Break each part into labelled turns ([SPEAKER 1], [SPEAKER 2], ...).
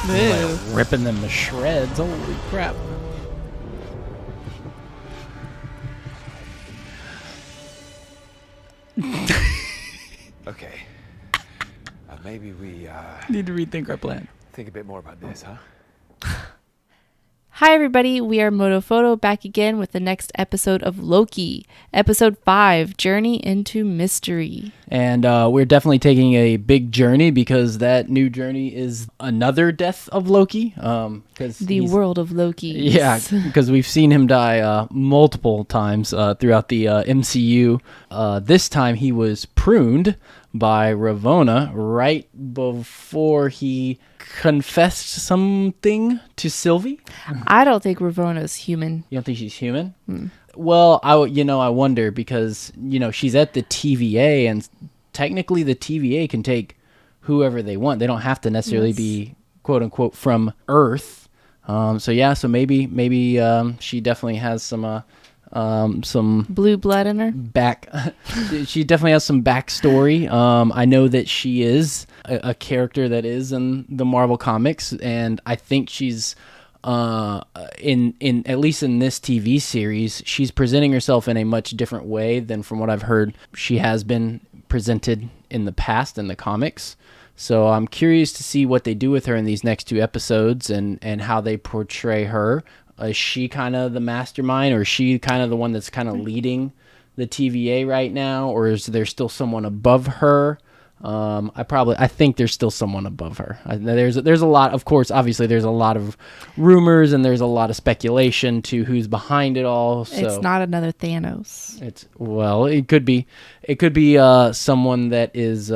[SPEAKER 1] Like ripping them to shreds. Holy crap.
[SPEAKER 2] Okay. Maybe we
[SPEAKER 1] Need to rethink our plan.
[SPEAKER 2] think a bit more about this, huh?
[SPEAKER 3] Hi everybody, we are Motophoto back again with the next episode of Loki, episode 5, Journey into Mystery.
[SPEAKER 1] And we're definitely taking a big journey because that new journey is another death of Loki.
[SPEAKER 3] The world of Loki.
[SPEAKER 1] Yeah, because we've seen him die multiple times throughout the MCU. This time he was pruned by Ravonna right before he confessed something to Sylvie.
[SPEAKER 3] I don't think Ravonna's human.
[SPEAKER 1] You don't think she's human? Well, I wonder because, she's at the TVA and technically the TVA can take whoever they want. They don't have to necessarily be quote unquote from Earth. So maybe she definitely has some
[SPEAKER 3] Blue blood in her?
[SPEAKER 1] She definitely has some backstory. I know that she is a character that is in the Marvel comics, and I think she's in at least in this TV series, she's presenting herself in a much different way than from what I've heard she has been presented in the past in the comics. So I'm curious to see what they do with her in these next 2 episodes and how they portray her. Is she kind of the mastermind, or is she kind of the one that's kind of leading the TVA right now, or is there still someone above her? I think there's still someone above her. There's a lot, of course, obviously there's a lot of rumors and there's a lot of speculation to who's behind it all. So
[SPEAKER 3] It's not another Thanos.
[SPEAKER 1] It could be someone that is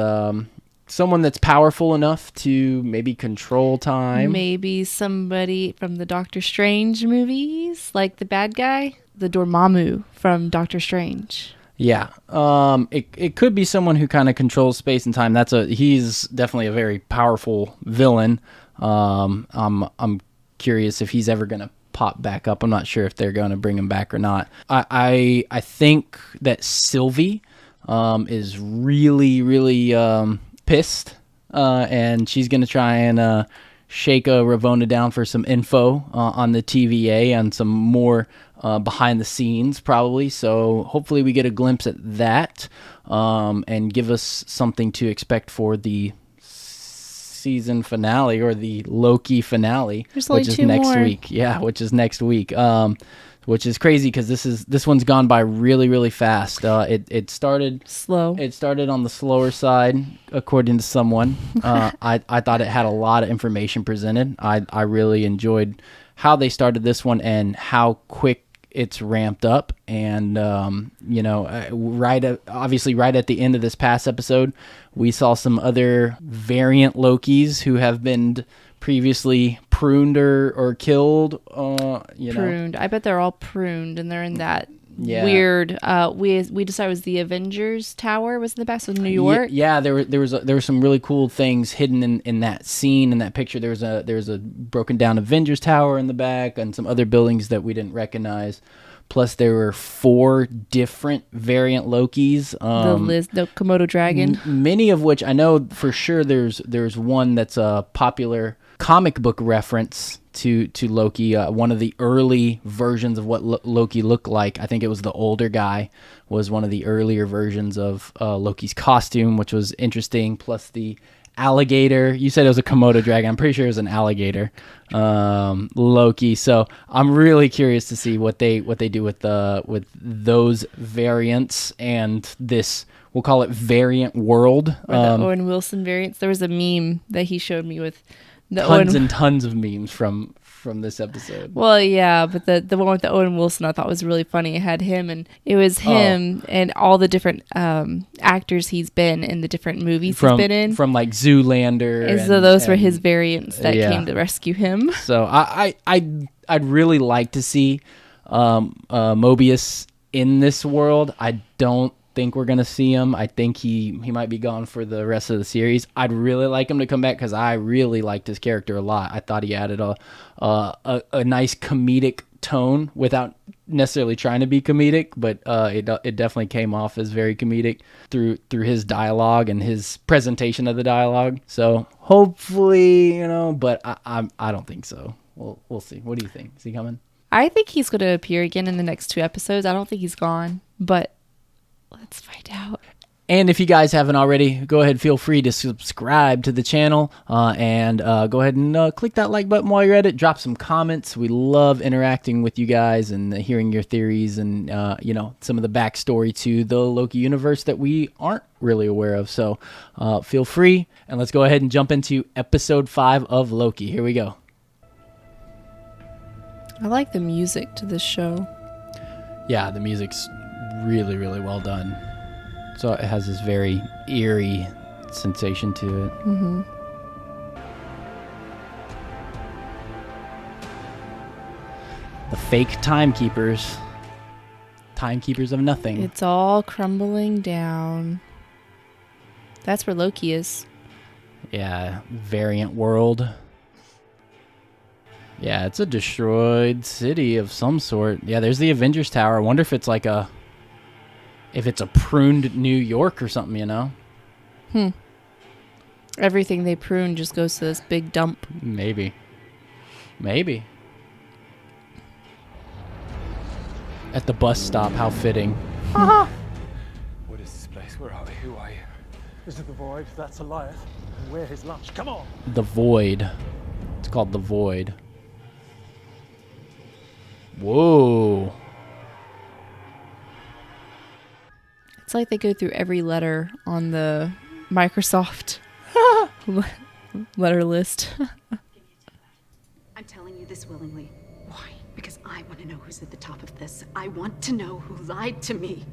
[SPEAKER 1] someone that's powerful enough to maybe control time.
[SPEAKER 3] Maybe somebody from the Doctor Strange movies, like the bad guy, the Dormammu from Doctor Strange.
[SPEAKER 1] Yeah. It could be someone who kind of controls space and time. He's definitely a very powerful villain. I'm curious if he's ever going to pop back up. I'm not sure if they're going to bring him back or not. I think that Sylvie is really, really pissed, and she's going to try and shake Ravonna down for some info on the TVA and some more behind the scenes probably. So hopefully we get a glimpse at that and give us something to expect for the season finale or the Loki finale, which is next week. Yeah, which is next week. Which is crazy because this one's gone by really, really fast. It started
[SPEAKER 3] slow.
[SPEAKER 1] It started on the slower side, according to someone. I thought it had a lot of information presented. I really enjoyed how they started this one and how quick it's ramped up. And right at the end of this past episode, we saw some other variant Lokis who have been previously pruned or killed.
[SPEAKER 3] Pruned. I bet they're all pruned, and they're in that weird. We decided it was the Avengers Tower was in the back, so New York.
[SPEAKER 1] Yeah, there were some really cool things hidden in that scene, in that picture. There was a broken down Avengers Tower in the back, and some other buildings that we didn't recognize. Plus, there were 4 different variant Lokis.
[SPEAKER 3] The Komodo dragon.
[SPEAKER 1] Many of which I know for sure. There's one that's a popular comic book reference to Loki. One of the early versions of what Loki looked like. I think it was the older guy was one of the earlier versions of Loki's costume, which was interesting. Plus the alligator. You said it was a Komodo dragon. I'm pretty sure it was an alligator. Loki. So I'm really curious to see what they do with those variants and this. We'll call it variant world.
[SPEAKER 3] Or the Owen Wilson variants. There was a meme that he showed me with
[SPEAKER 1] tons of memes from this episode.
[SPEAKER 3] Well, yeah, but the one with the Owen Wilson I thought was really funny. It had him, and it was him and all the different actors he's been in the different movies he's been in.
[SPEAKER 1] From like Zoolander.
[SPEAKER 3] And so those were his variants that came to rescue him.
[SPEAKER 1] So I'd really like to see Mobius in this world. I don't think we're gonna see him. I think he might be gone for the rest of the series. I'd really like him to come back because I really liked his character a lot. I thought he added a nice comedic tone without necessarily trying to be comedic, but it definitely came off as very comedic through his dialogue and his presentation of the dialogue. So Hopefully, but I don't think so. We'll see. What do you think? Is he coming?
[SPEAKER 3] I think he's going to appear again in the next 2 episodes. I don't think he's gone, but let's find out.
[SPEAKER 1] And if you guys haven't already, go ahead, feel free to subscribe to the channel and go ahead and click that like button while you're at it. Drop some comments. We love interacting with you guys and hearing your theories and, some of the backstory to the Loki universe that we aren't really aware of. So feel free, and let's go ahead and jump into episode 5 of Loki. Here we go.
[SPEAKER 3] I like the music to this show.
[SPEAKER 1] Yeah, the music's really, really well done. So it has this very eerie sensation to it.
[SPEAKER 3] Mm-hmm.
[SPEAKER 1] The fake timekeepers. Timekeepers of nothing.
[SPEAKER 3] It's all crumbling down. That's where Loki is.
[SPEAKER 1] Yeah, variant world. Yeah, it's a destroyed city of some sort. Yeah, there's the Avengers Tower. I wonder if it's like if it's a pruned New York or something,
[SPEAKER 3] Everything they prune just goes to this big dump.
[SPEAKER 1] Maybe. At the bus stop, how fitting.
[SPEAKER 2] What is this place? Where are we? Who are you?
[SPEAKER 4] This is the Void. That's Alioth. And we're his lunch. Come on.
[SPEAKER 1] The Void. It's called the Void. Whoa.
[SPEAKER 3] It's like they go through every letter on the Microsoft letter list.
[SPEAKER 5] I'm telling you this willingly. Why? Because I want to know who's at the top of this. I want to know who lied to me.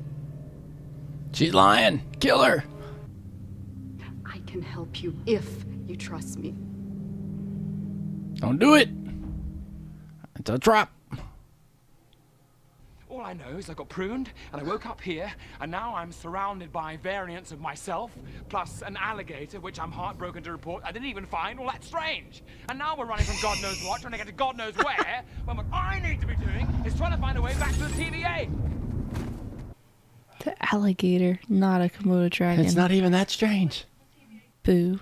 [SPEAKER 1] She's lying. Kill her.
[SPEAKER 5] I can help you if you trust me.
[SPEAKER 1] Don't do it. It's a trap.
[SPEAKER 6] All I know is I got pruned, and I woke up here, and now I'm surrounded by variants of myself, plus an alligator, which I'm heartbroken to report I didn't even find. Well, that's strange. And now we're running from God knows what, trying to get to God knows where, when what I need to be doing is trying to find a way back to the TVA.
[SPEAKER 3] The alligator, not a Komodo dragon.
[SPEAKER 1] It's not even that strange.
[SPEAKER 3] Boo.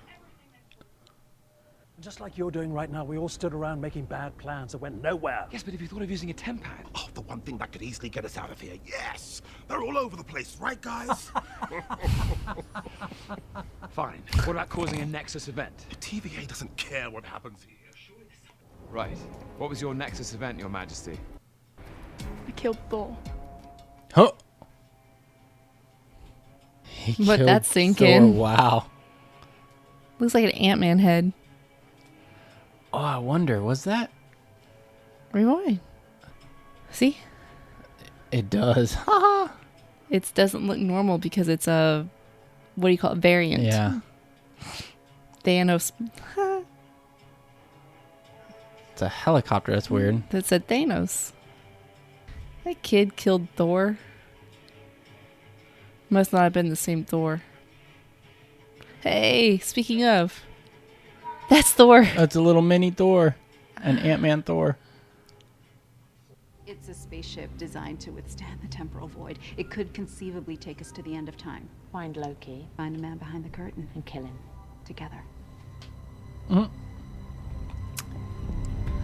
[SPEAKER 4] Just like you're doing right now, we all stood around making bad plans that went nowhere.
[SPEAKER 6] Yes, but if you thought of using a tempad.
[SPEAKER 7] Oh, the one thing that could easily get us out of here. Yes! They're all over the place, right, guys?
[SPEAKER 6] Fine. What about causing a Nexus event?
[SPEAKER 7] The TVA doesn't care what happens here.
[SPEAKER 6] Right. What was your Nexus event, Your Majesty?
[SPEAKER 8] I killed Thor.
[SPEAKER 1] Huh. He
[SPEAKER 3] Let
[SPEAKER 1] killed
[SPEAKER 3] that sink
[SPEAKER 1] Thor.
[SPEAKER 3] in.
[SPEAKER 1] Wow.
[SPEAKER 3] Looks like an Ant-Man head.
[SPEAKER 1] Oh, I wonder, was that?
[SPEAKER 3] Rewind. See?
[SPEAKER 1] It does.
[SPEAKER 3] It doesn't look normal because it's a, what do you call it, variant.
[SPEAKER 1] Yeah.
[SPEAKER 3] Thanos.
[SPEAKER 1] It's a helicopter. That's weird.
[SPEAKER 3] That said Thanos. That kid killed Thor. Must not have been the same Thor. Hey, speaking of. That's Thor.
[SPEAKER 1] That's a little mini Thor. An Ant-Man Thor.
[SPEAKER 5] It's a spaceship designed to withstand the temporal void. It could conceivably take us to the end of time.
[SPEAKER 9] Find Loki
[SPEAKER 5] Find the man behind the curtain.
[SPEAKER 9] and kill him.
[SPEAKER 5] Together.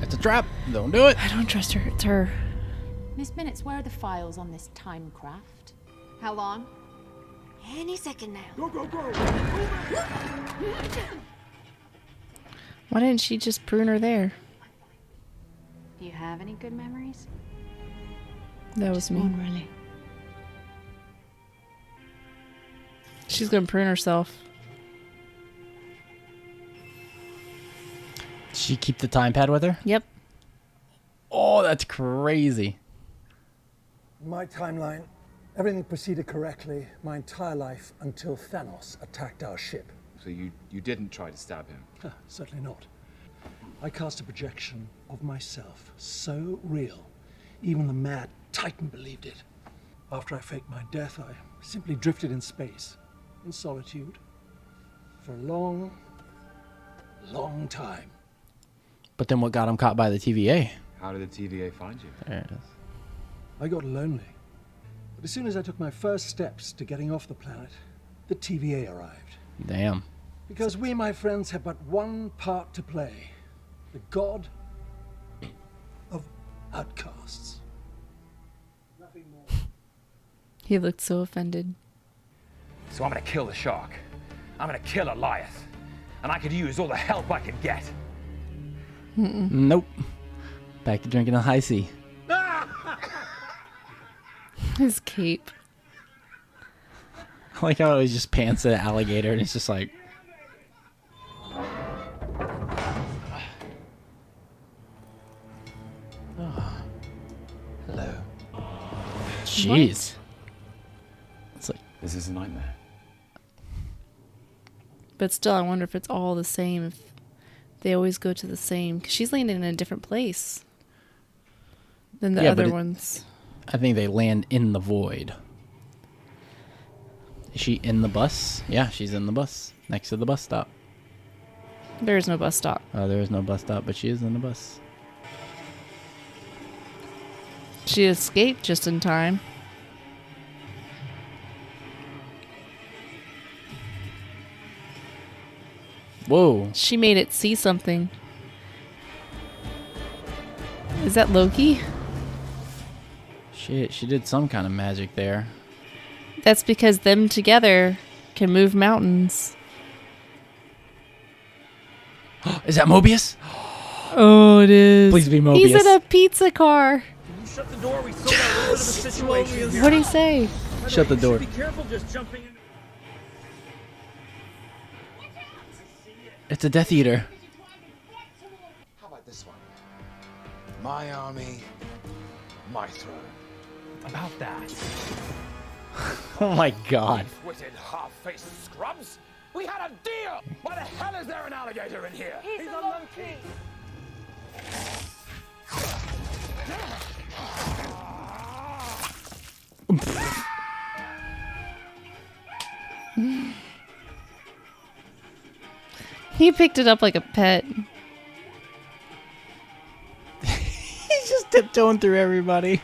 [SPEAKER 1] It's a trap. Don't do it.
[SPEAKER 3] I don't trust her. It's her.
[SPEAKER 9] Miss Minutes, where are the files on this time craft?
[SPEAKER 5] How long?
[SPEAKER 9] Any second now.
[SPEAKER 7] Go, go, go!
[SPEAKER 3] Why didn't she just prune her there?
[SPEAKER 5] Do you have any good memories?
[SPEAKER 3] That was me.
[SPEAKER 9] One, really.
[SPEAKER 3] She's gonna prune herself.
[SPEAKER 1] Did she keep the time pad with her?
[SPEAKER 3] Yep.
[SPEAKER 1] Oh, that's crazy.
[SPEAKER 4] My timeline, everything proceeded correctly my entire life until Thanos attacked our ship.
[SPEAKER 2] So you didn't try to stab him?
[SPEAKER 4] Huh, certainly not. I cast a projection of myself, so real, even the mad Titan believed it. After I faked my death, I simply drifted in space, in solitude, for a long, long time.
[SPEAKER 1] But then what got him caught by the TVA?
[SPEAKER 2] How did the TVA find you?
[SPEAKER 1] There it is.
[SPEAKER 4] I got lonely. But as soon as I took my first steps to getting off the planet, the TVA arrived.
[SPEAKER 1] Damn.
[SPEAKER 4] Because we, my friends, have but one part to play. The god of outcasts. Nothing more.
[SPEAKER 3] He looked so offended.
[SPEAKER 6] So I'm gonna kill the shark. I'm gonna kill Alioth. And I could use all the help I could get.
[SPEAKER 1] Nope. Back to drinking a high C.
[SPEAKER 3] His cape.
[SPEAKER 1] I like how it just pants at Alligator and it's just like...
[SPEAKER 2] Oh. Hello.
[SPEAKER 1] Jeez. It's like...
[SPEAKER 2] This is a nightmare.
[SPEAKER 3] But still, I wonder if it's all the same. If they always go to the same. Because she's landing in a different place than the other ones.
[SPEAKER 1] I think they land in the void. Is she in the bus? Yeah, she's in the bus. Next to the bus stop.
[SPEAKER 3] There is no bus stop.
[SPEAKER 1] Oh, there is no bus stop, but she is in the bus.
[SPEAKER 3] She escaped just in time.
[SPEAKER 1] Whoa.
[SPEAKER 3] She made it see something. Is that Loki?
[SPEAKER 1] Shit, she did some kind of magic there.
[SPEAKER 3] That's because them together can move mountains.
[SPEAKER 1] Is that Mobius?
[SPEAKER 3] Oh, it is.
[SPEAKER 1] Please be Mobius.
[SPEAKER 3] He's in a pizza car.
[SPEAKER 10] Can you shut the door? We still got a little bit of a situation here.
[SPEAKER 3] What'd he say?
[SPEAKER 1] Shut the door.
[SPEAKER 10] Be careful just jumping in.
[SPEAKER 1] It's a Death Eater.
[SPEAKER 7] How about this one? My army, my throne.
[SPEAKER 6] About that.
[SPEAKER 1] Oh my god.
[SPEAKER 6] Witted, half-faced scrubs! We had a deal! Why the hell is there an alligator in here?
[SPEAKER 8] He's a Loki.
[SPEAKER 3] He picked it up like a pet.
[SPEAKER 1] He's just tiptoeing through everybody.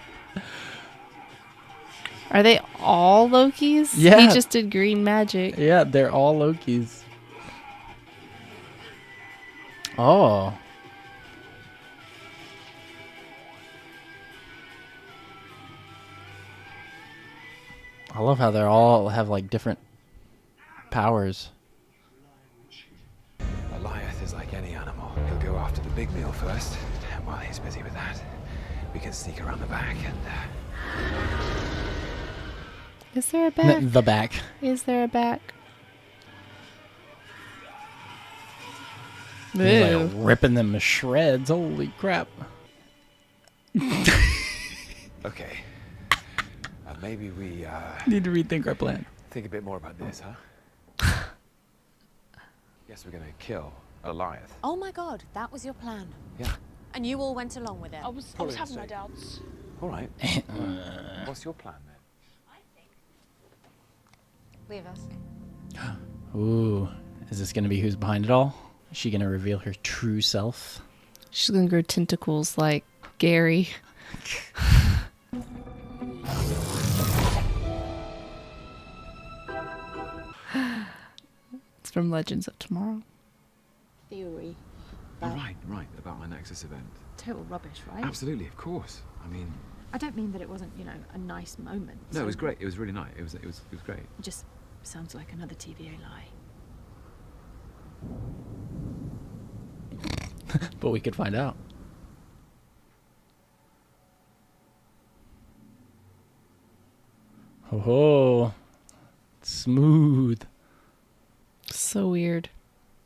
[SPEAKER 3] Are they all Lokis?
[SPEAKER 1] Yeah.
[SPEAKER 3] He just did green magic.
[SPEAKER 1] Yeah, they're all Lokis. Oh. I love how they're all have like different powers.
[SPEAKER 2] Alioth is like any animal. He'll go after the big meal first, and while he's busy with that, we can sneak around the back and...
[SPEAKER 3] Is there a back?
[SPEAKER 1] The back.
[SPEAKER 3] Is there a back?
[SPEAKER 1] He's
[SPEAKER 3] Ew.
[SPEAKER 1] like ripping them to shreds. Holy crap.
[SPEAKER 2] Okay. Maybe we,
[SPEAKER 1] Need to rethink our plan.
[SPEAKER 2] think a bit more about this, huh? Guess we're gonna kill Alioth.
[SPEAKER 9] Oh my god, that was your plan.
[SPEAKER 2] Yeah.
[SPEAKER 9] And you all went along with it.
[SPEAKER 8] I was having my doubts.
[SPEAKER 2] All right. What's your plan, then?
[SPEAKER 9] Leave us.
[SPEAKER 1] Ooh. Is this going to be who's behind it all? Is she going to reveal her true self?
[SPEAKER 3] She's gonna grow tentacles like Gary. It's from Legends of Tomorrow.
[SPEAKER 9] Theory.
[SPEAKER 2] Oh, right, about my Nexus event.
[SPEAKER 9] Total rubbish, right?
[SPEAKER 2] Absolutely, of course. I mean...
[SPEAKER 9] I don't mean that it wasn't, you know, a nice moment.
[SPEAKER 2] No, it was great. It was really nice. It was great.
[SPEAKER 9] It just sounds like another TVA lie.
[SPEAKER 1] But we could find out. Ho ho. Smooth.
[SPEAKER 3] So weird.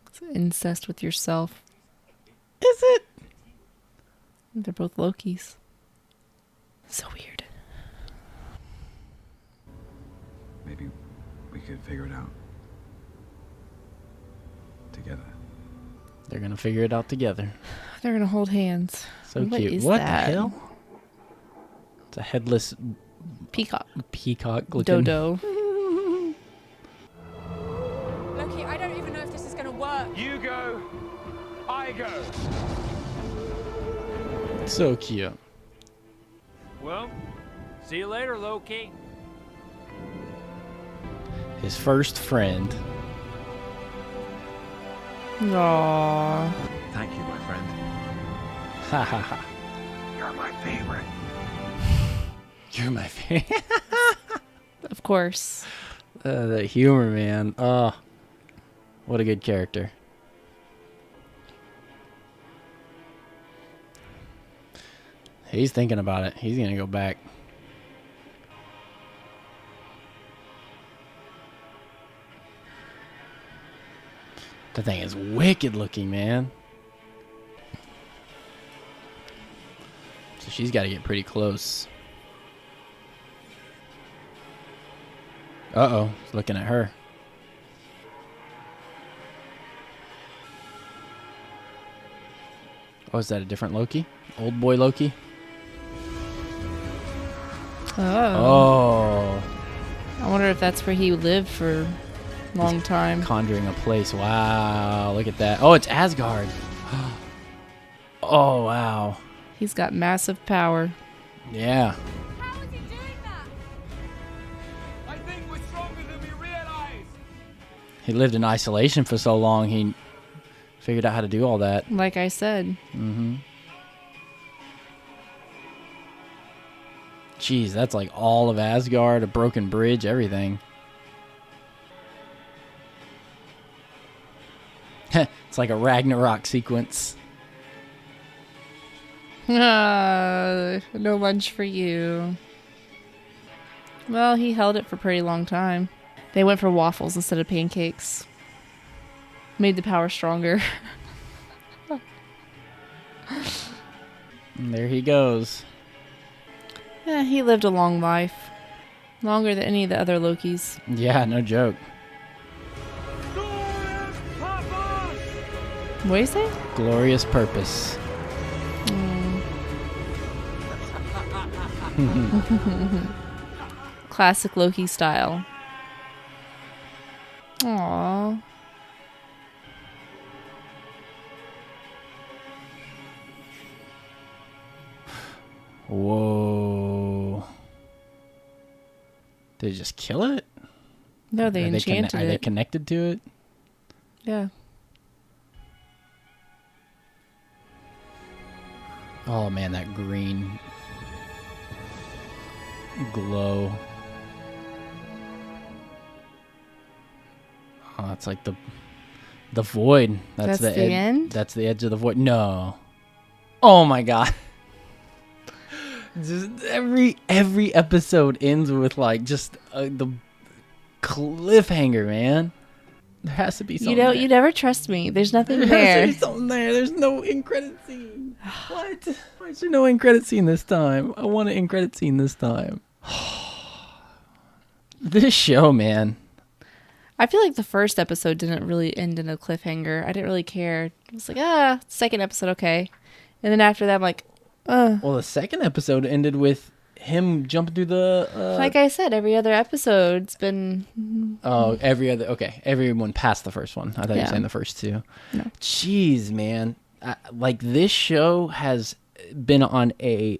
[SPEAKER 3] It's incest with yourself.
[SPEAKER 1] Is it?
[SPEAKER 3] They're both Lokis. So weird.
[SPEAKER 2] Maybe we could figure it out. Together.
[SPEAKER 1] They're going to figure it out together.
[SPEAKER 3] They're gonna hold hands.
[SPEAKER 1] So
[SPEAKER 3] What
[SPEAKER 1] cute.
[SPEAKER 3] is
[SPEAKER 1] What
[SPEAKER 3] that?
[SPEAKER 1] the hell? It's a headless
[SPEAKER 3] Peacock.
[SPEAKER 1] peacock looking.
[SPEAKER 3] Dodo.
[SPEAKER 8] Loki, I don't even know if this is gonna work.
[SPEAKER 6] You go, I go.
[SPEAKER 1] So cute.
[SPEAKER 10] Well, see you later, Loki.
[SPEAKER 1] His first friend.
[SPEAKER 3] Aww.
[SPEAKER 2] Thank you, my friend.
[SPEAKER 1] Ha ha ha.
[SPEAKER 7] You're my favorite.
[SPEAKER 1] You're my favorite.
[SPEAKER 3] Of course.
[SPEAKER 1] The humor, man. Oh, what a good character. He's thinking about it. He's going to go back. The thing is wicked looking, man. So she's got to get pretty close. Uh-oh. He's looking at her. Oh, is that a different Loki? Old boy Loki? Oh.
[SPEAKER 3] I wonder if that's where he lived for a long time.
[SPEAKER 1] Conjuring a place. Wow. Look at that. Oh, it's Asgard. Oh, wow.
[SPEAKER 3] He's got massive power.
[SPEAKER 1] Yeah.
[SPEAKER 8] How is he doing that?
[SPEAKER 6] I think we're stronger than we realize.
[SPEAKER 1] He lived in isolation for so long, he figured out how to do all that.
[SPEAKER 3] Like I said.
[SPEAKER 1] Mm-hmm. Jeez, that's like all of Asgard, a broken bridge, everything. It's like a Ragnarok sequence.
[SPEAKER 3] No lunch for you. Well, he held it for a pretty long time. They went for waffles instead of pancakes. Made the power stronger.
[SPEAKER 1] And there he goes.
[SPEAKER 3] Yeah, he lived a long life. Longer than any of the other Lokis.
[SPEAKER 1] Yeah, no joke.
[SPEAKER 3] What do you say?
[SPEAKER 1] Glorious purpose.
[SPEAKER 3] Classic Loki style. Aww.
[SPEAKER 1] Whoa. Did they just kill it?
[SPEAKER 3] No, they enchanted
[SPEAKER 1] Are they
[SPEAKER 3] it.
[SPEAKER 1] connected to it?
[SPEAKER 3] Yeah.
[SPEAKER 1] Oh man, that green glow. Oh, it's like the void.
[SPEAKER 3] That's the end?
[SPEAKER 1] That's the edge of the void. No. Oh my god. Just every episode ends with like just the cliffhanger, man. There has to be something.
[SPEAKER 3] You never trust me. There's nothing
[SPEAKER 1] There
[SPEAKER 3] there.
[SPEAKER 1] has to be something there. There's no end credit scene. What? Why is there no end credit scene this time? I want an end credit scene this time. This show, man.
[SPEAKER 3] I feel like the first episode didn't really end in a cliffhanger. I didn't really care. It was like, second episode, okay. And then after that, I'm like,
[SPEAKER 1] Well, the second episode ended with him jumping through the...
[SPEAKER 3] like I said, every other episode's been...
[SPEAKER 1] Oh, every other... Okay, everyone passed the first one. I thought you were saying the first two.
[SPEAKER 3] No.
[SPEAKER 1] Jeez, man. Like, this show has been on a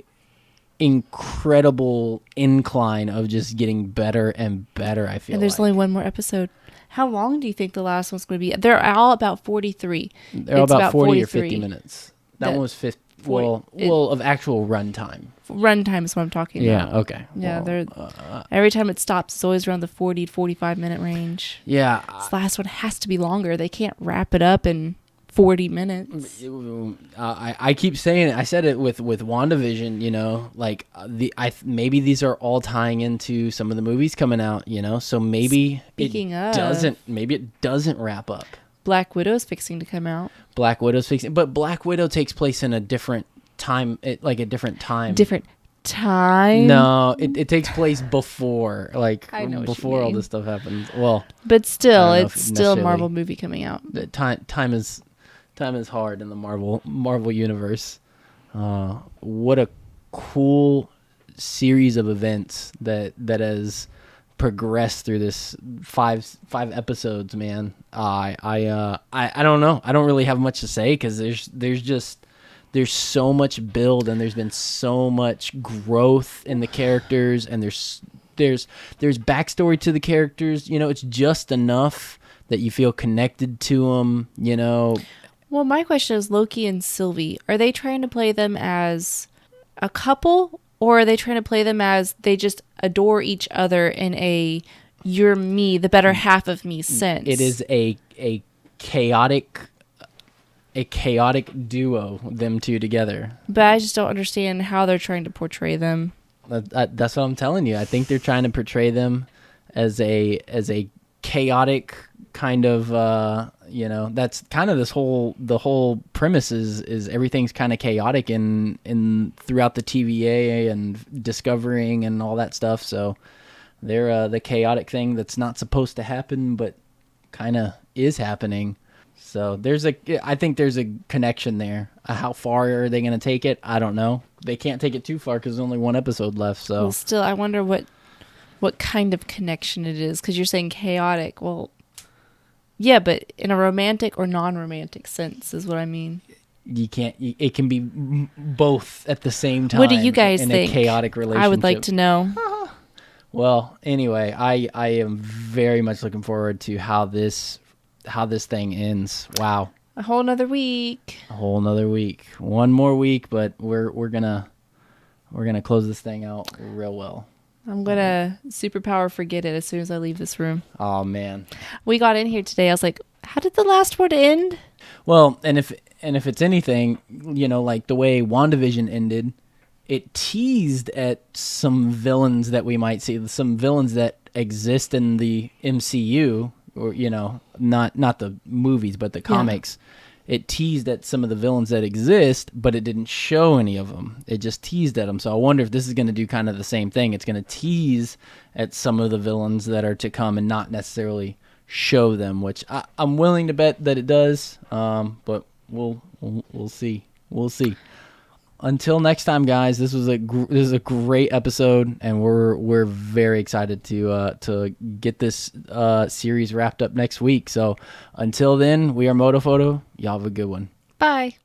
[SPEAKER 1] incredible incline of just getting better and better, I feel
[SPEAKER 3] And there's
[SPEAKER 1] like.
[SPEAKER 3] only one more episode. How long do you think the last one's going to be? They're all about 43.
[SPEAKER 1] They're all about 40 or 50 minutes. That one was 50.
[SPEAKER 3] 40
[SPEAKER 1] Well, of actual runtime.
[SPEAKER 3] Runtime is what I'm talking about.
[SPEAKER 1] Yeah, okay.
[SPEAKER 3] Yeah,
[SPEAKER 1] Well,
[SPEAKER 3] every time it stops, it's always around the 40 to 45 minute range.
[SPEAKER 1] Yeah.
[SPEAKER 3] This last one has to be longer. They can't wrap it up in 40 minutes.
[SPEAKER 1] I keep saying it. I said it with WandaVision, you know, like maybe these are all tying into some of the movies coming out, you know, so maybe maybe it doesn't wrap up.
[SPEAKER 3] Black Widow's fixing to come out.
[SPEAKER 1] Black Widow's fixing, but Black Widow takes place in a different time, like a different time.
[SPEAKER 3] Different time?
[SPEAKER 1] No, it takes place before, like
[SPEAKER 3] I know what
[SPEAKER 1] before
[SPEAKER 3] you
[SPEAKER 1] all
[SPEAKER 3] mean.
[SPEAKER 1] this stuff happens. Well,
[SPEAKER 3] but still,
[SPEAKER 1] I don't know
[SPEAKER 3] it's
[SPEAKER 1] if
[SPEAKER 3] still a
[SPEAKER 1] necessarily-
[SPEAKER 3] Marvel movie coming out.
[SPEAKER 1] The time is hard in the Marvel universe. What a cool series of events that has progressed through this five episodes, man. I don't know. I don't really have much to say because there's so much build and there's been so much growth in the characters and there's backstory to the characters. You know, it's just enough that you feel connected to them, you know.
[SPEAKER 3] Well, my question is Loki and Sylvie. Are they trying to play them as a couple, or are they trying to play them as they just adore each other in a "you're me, the better half of me" sense?
[SPEAKER 1] It is a chaotic duo, them two together.
[SPEAKER 3] But I just don't understand how they're trying to portray them.
[SPEAKER 1] That's what I'm telling you. I think they're trying to portray them as a chaotic kind of, that's kind of the whole premise is everything's kind of chaotic in throughout the TVA and discovering and all that stuff. So they're the chaotic thing that's not supposed to happen, but kind of is happening. So I think there's a connection there. How far are they going to take it? I don't know. They can't take it too far because there's only one episode left. So
[SPEAKER 3] well, still, I wonder what kind of connection it is, because you're saying chaotic. Well, yeah, but in a romantic or non-romantic sense is what I mean.
[SPEAKER 1] You can't. It can be both at the same time.
[SPEAKER 3] What do you guys think?
[SPEAKER 1] A chaotic relationship.
[SPEAKER 3] I would like to know.
[SPEAKER 1] Well, anyway, I am very much looking forward to how this thing ends. Wow.
[SPEAKER 3] A whole nother week.
[SPEAKER 1] One more week, but we're gonna close this thing out real well.
[SPEAKER 3] I'm gonna superpower forget it as soon as I leave this room.
[SPEAKER 1] Oh man.
[SPEAKER 3] We got in here today. I was like, how did the last one end?
[SPEAKER 1] Well, and if it's anything, like the way WandaVision ended, it teased at some villains that we might see, some villains that exist in the MCU, or not the movies but the comics. It teased at some of the villains that exist, but it didn't show any of them. It just teased at them. So I wonder if this is going to do kind of the same thing. It's going to tease at some of the villains that are to come and not necessarily show them, which I'm willing to bet that it does. But we'll see. We'll see. Until next time, guys. This is a great episode, and we're very excited to get this series wrapped up next week. So until then, we are Motophoto. Y'all have a good one.
[SPEAKER 3] Bye.